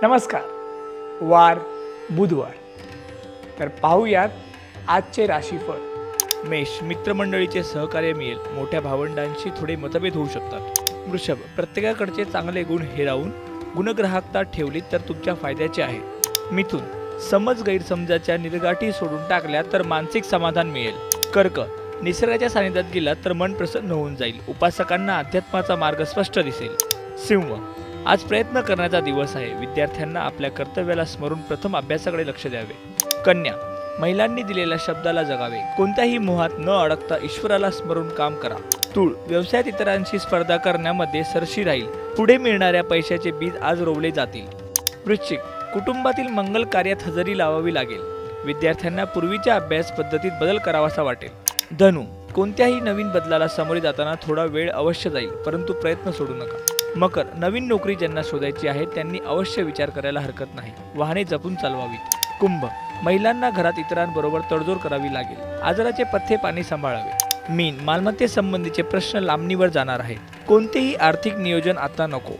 नमस्कार. वार बुधवार. तर पाहूयात आजचे राशीफळ. मेष, मित्रमंडळीचे सहकार्य मिळेल. मोठ्या भावंडांशी थोडे मतभेद होऊ शकतात. वृषभ, प्रत्येकाकडचे चांगले गुण हेरावून गुणग्राहकता ठेवली तर तुमच्या फायद्याचे आहे. मिथुन, समज गैरसमजाच्या निर्गाठी सोडून टाकल्या तर मानसिक समाधान मिळेल. कर्क, निसर्गाच्या सानिध्यात गेला तर मन प्रसन्न होऊन जाईल. उपासकांना अध्यात्माचा मार्ग स्पष्ट दिसेल. सिंह, आज प्रयत्न करण्याचा दिवस आहे. विद्यार्थ्यांना आपल्या कर्तव्याला स्मरून प्रथम अभ्यासाकडे लक्ष द्यावे. कन्या, महिलांनी दिलेल्या शब्दाला जगावे. कोणत्याही मोहात न अडकता ईश्वराला स्मरून काम करा. तूळ, व्यवसायात इतरांशी स्पर्धा करण्यामध्ये सरशी राहील. पुढे मिळणाऱ्या पैशाचे बीज आज रोवले जातील. वृश्चिक, कुटुंबातील मंगल कार्यात हजेरी लावावी लागेल. विद्यार्थ्यांना पूर्वीच्या अभ्यास पद्धतीत बदल करावासा वाटेल. धनु, कोणत्याही नवीन बदलाला सामोरे जाताना थोडा वेळ अवश्य जाईल, परंतु प्रयत्न सोडू नका. मकर, नवीन नोकरी ज्यांना शोधायची आहे त्यांनी अवश्य विचार करायला हरकत नाही. वाहने जपून चालवावीत. कुंभ, महिलांना घरात इतरांबरोबर तडजोड करावी लागेल. आजाराचे पथ्य पाणी सांभाळावे. मीन, मालमत्तेसंबंधीचे प्रश्न लांबणीवर जाणार आहेत. कोणतेही आर्थिक नियोजन आता नको.